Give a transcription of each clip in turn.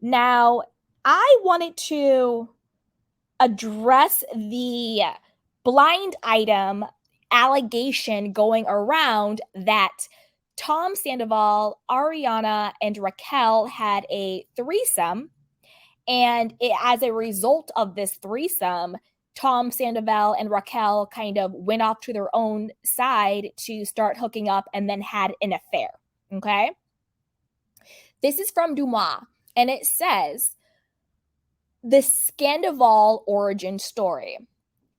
Now, I wanted to address the blind item allegation going around that Tom Sandoval, Ariana, and Raquel had a threesome. And as a result of this threesome, Tom Sandoval and Raquel kind of went off to their own side to start hooking up and then had an affair. Okay. This is from Dumas, and it says the Sandoval origin story.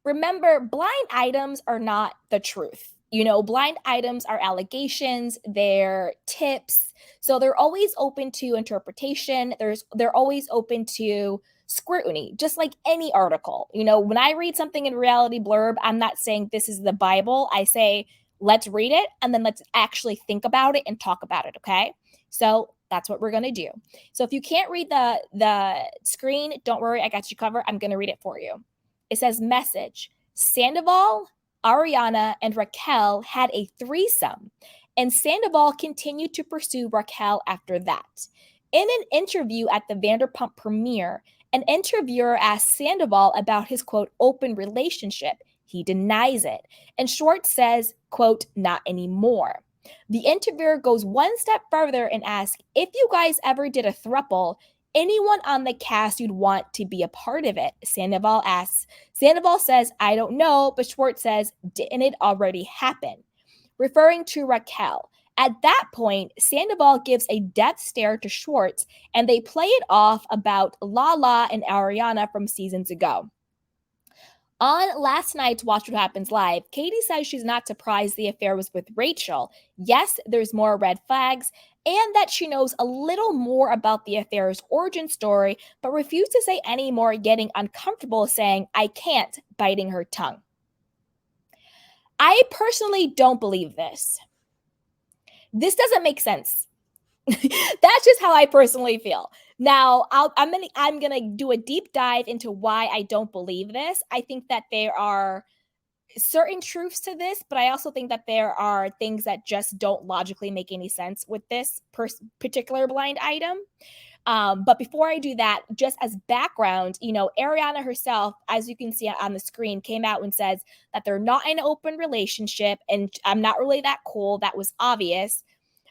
Remember, blind items are not the truth. Blind items are allegations, they're tips. So they're always open to interpretation. They're always open to scrutiny, just like any article. When I read something in Reality Blurb, I'm not saying this is the Bible. I say, let's read it and then let's actually think about it and talk about it, okay? So that's what we're going to do. So if you can't read the screen, don't worry, I got you covered. I'm going to read it for you. It says, message, Sandoval, Ariana, and Raquel had a threesome, and Sandoval continued to pursue Raquel after that. In an interview at the Vanderpump premiere, an interviewer asked Sandoval about his, quote, open relationship. He denies it. And Schwartz says, quote, not anymore. The interviewer goes one step further and asks, if you guys ever did a throuple, anyone on the cast you'd want to be a part of it? Sandoval asks. Sandoval says, I don't know, but Schwartz says, didn't it already happen? Referring to Raquel. At that point, Sandoval gives a death stare to Schwartz, and they play it off about Lala and Ariana from seasons ago. On last night's Watch What Happens Live, Katie says she's not surprised the affair was with Rachel. Yes, there's more red flags, and that she knows a little more about the affair's origin story, but refused to say any more, getting uncomfortable saying, I can't, biting her tongue. I personally don't believe this. This doesn't make sense. That's just how I personally feel. Now, I'm gonna do a deep dive into why I don't believe this. I think that there are certain truths to this, but I also think that there are things that just don't logically make any sense with this particular blind item. But before I do that, just as background, Ariana herself, as you can see on the screen, came out and says that they're not in an open relationship, and I'm not really that cool. That was obvious.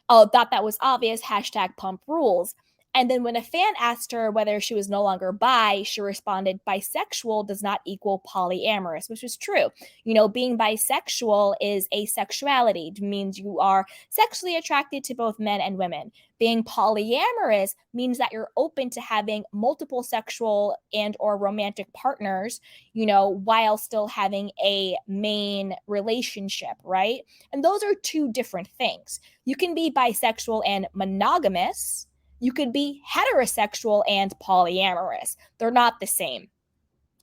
Oh, thought that was obvious, hashtag pump rules. And then when a fan asked her whether she was no longer bi, she responded, bisexual does not equal polyamorous, which is true. Being bisexual is asexuality. It means you are sexually attracted to both men and women. Being polyamorous means that you're open to having multiple sexual and or romantic partners, while still having a main relationship, right? And those are two different things. You can be bisexual and monogamous. You could be heterosexual and polyamorous. They're not the same,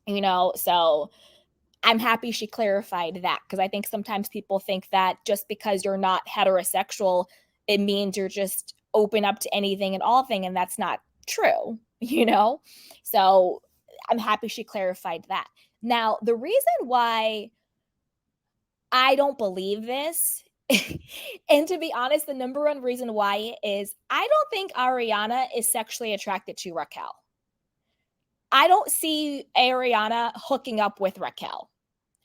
so I'm happy she clarified that, because I think sometimes people think that just because you're not heterosexual, it means you're just open up to anything and all thing, and that's not true, So I'm happy she clarified that. Now, the reason why I don't believe this, and to be honest, the number one reason why is I don't think Ariana is sexually attracted to Raquel. I don't see Ariana hooking up with Raquel.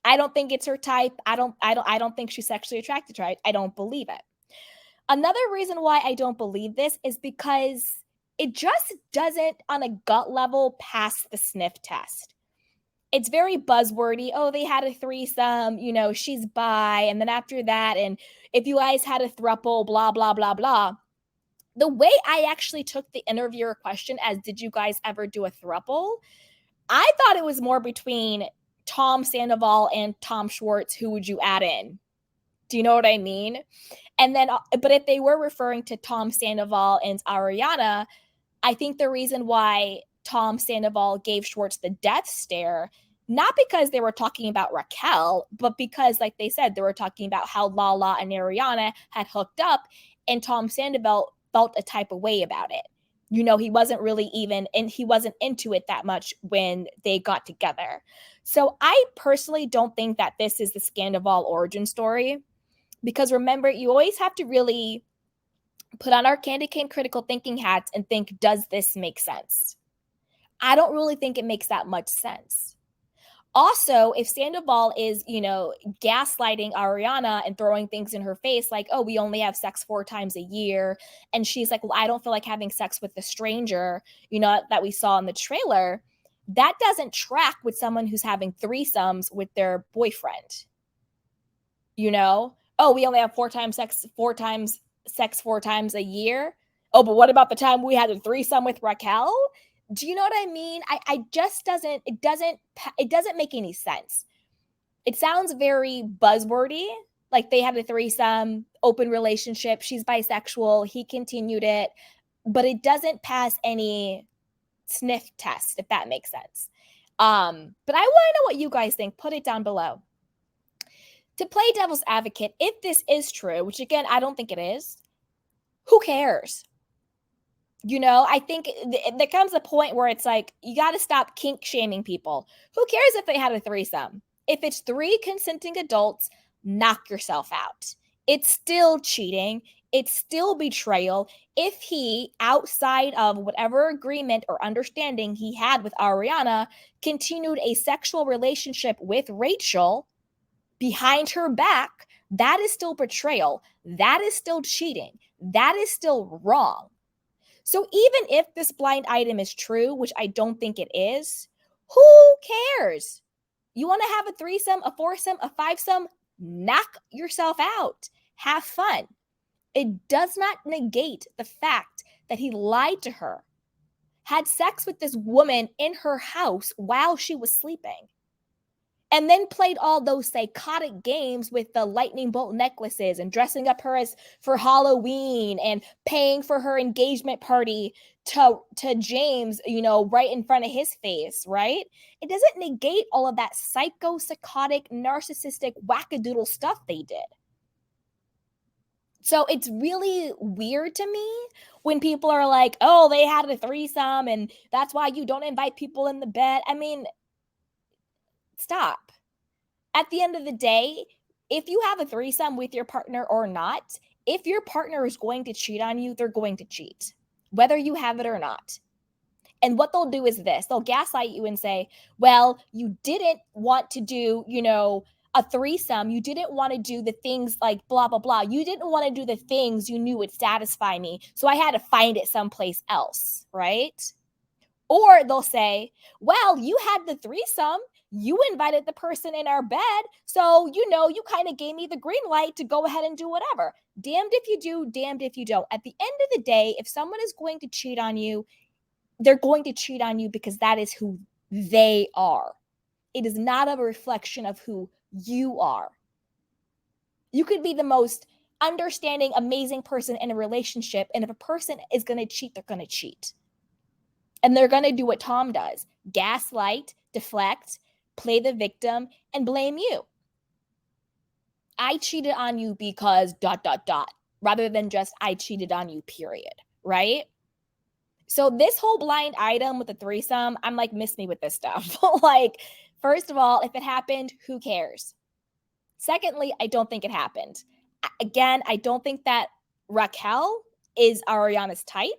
I don't think it's her type. I don't think she's sexually attracted to her. I don't believe it. Another reason why I don't believe this is because it just doesn't, on a gut level, pass the sniff test. It's very buzzwordy. Oh, they had a threesome, she's bi. And then after that, and if you guys had a throuple, blah, blah, blah, blah. The way I actually took the interviewer question as, did you guys ever do a throuple? I thought it was more between Tom Sandoval and Tom Schwartz. Who would you add in? Do you know what I mean? And then, but if they were referring to Tom Sandoval and Ariana, I think the reason why Tom Sandoval gave Schwartz the death stare, not because they were talking about Raquel, but because, like they said, they were talking about how Lala and Ariana had hooked up, and Tom Sandoval felt a type of way about it. He wasn't really he wasn't into it that much when they got together. So I personally don't think that this is the Sandoval origin story, because remember, you always have to really put on our candy cane critical thinking hats and think, does this make sense? I don't really think it makes that much sense. Also, if Sandoval is, gaslighting Ariana and throwing things in her face like, oh, we only have sex 4 times a year. And she's like, well, I don't feel like having sex with a stranger, that we saw in the trailer. That doesn't track with someone who's having threesomes with their boyfriend. Oh, we only have 4 times sex 4 times a year. Oh, but what about the time we had a threesome with Raquel? Do you know what I mean? I just it doesn't make any sense. It sounds very buzzwordy, like they had a threesome, open relationship, she's bisexual, he continued it, but it doesn't pass any sniff test, if that makes sense. But I want to know what you guys think. Put it down below. To play devil's advocate, if this is true, which again, I don't think it is, who cares? I think there comes a point where it's like, you got to stop kink shaming people. Who cares if they had a threesome? If it's 3 consenting adults, knock yourself out. It's still cheating. It's still betrayal. If he, outside of whatever agreement or understanding he had with Ariana, continued a sexual relationship with Rachel behind her back, that is still betrayal. That is still cheating. That is still wrong. So even if this blind item is true, which I don't think it is, who cares? You want to have a threesome, a foursome, a fivesome? Knock yourself out. Have fun. It does not negate the fact that he lied to her, had sex with this woman in her house while she was sleeping, and then played all those psychotic games with the lightning bolt necklaces and dressing up her as for Halloween and paying for her engagement party to James, right in front of his face, right? It doesn't negate all of that psychotic, narcissistic, wackadoodle stuff they did. So it's really weird to me when people are like, oh, they had a threesome and that's why you don't invite people in the bed. I mean, stop. At the end of the day, if you have a threesome with your partner or not, if your partner is going to cheat on you, they're going to cheat, whether you have it or not. And what they'll do is this. They'll gaslight you and say, well, you didn't want to do, a threesome. You didn't want to do the things like blah, blah, blah. You didn't want to do the things you knew would satisfy me. So I had to find it someplace else, right? Or they'll say, well, you had the threesome. You invited the person in our bed. So, you kind of gave me the green light to go ahead and do whatever. Damned if you do, damned if you don't. At the end of the day, if someone is going to cheat on you, they're going to cheat on you because that is who they are. It is not a reflection of who you are. You could be the most understanding, amazing person in a relationship. And if a person is going to cheat, they're going to cheat. And they're going to do what Tom does: gaslight, deflect, play the victim, and blame you. I cheated on you because ... rather than just I cheated on you, period. Right? So this whole blind item with the threesome, I'm like, miss me with this stuff. Like, first of all, if it happened, who cares? Secondly, I don't think it happened. Again, I don't think that Raquel is Ariana's type.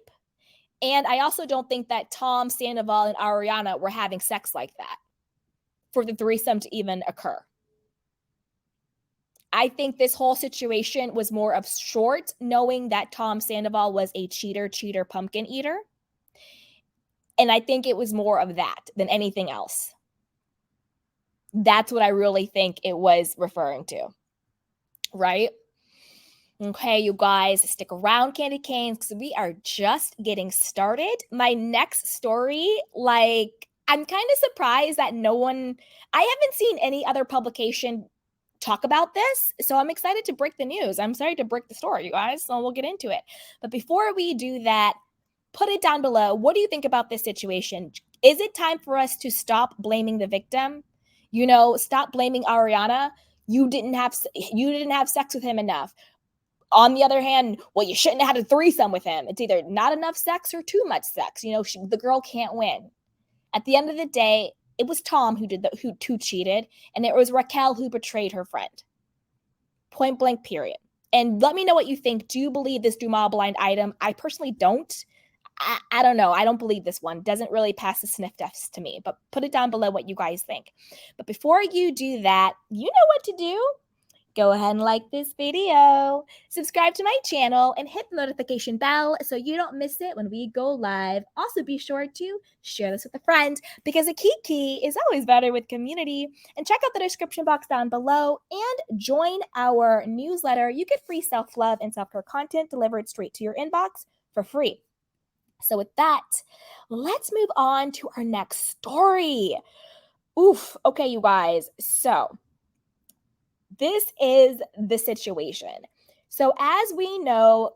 And I also don't think that Tom, Sandoval, and Ariana were having sex like that for the threesome to even occur. I think this whole situation was more of short, knowing that Tom Sandoval was a cheater, pumpkin eater. And I think it was more of that than anything else. That's what I really think it was referring to, right? Okay, you guys, stick around, candy canes, because we are just getting started. My next story, I'm kind of surprised that I haven't seen any other publication talk about this, so I'm excited to break the news. I'm sorry to break the story, you guys, so we'll get into it. But before we do that, put it down below. What do you think about this situation? Is it time for us to stop blaming the victim? Stop blaming Ariana. You didn't have sex with him enough. On the other hand, well, you shouldn't have had a threesome with him. It's either not enough sex or too much sex. The girl can't win. At the end of the day, it was Tom who cheated, and it was Raquel who betrayed her friend. Point blank, period. And let me know what you think. Do you believe this Dumas blind item? I personally don't. I don't know. I don't believe this one. Doesn't really pass the sniff test to me, but put it down below what you guys think. But before you do that, you know what to do. Go ahead and like this video, subscribe to my channel, and hit the notification bell so you don't miss it when we go live. Also, be sure to share this with a friend because a kiki is always better with community. And check out the description box down below and join our newsletter. You get free self-love and self-care content delivered straight to your inbox for free. So with that, let's move on to our next story. Oof. Okay, you guys. So this is the situation. So as we know,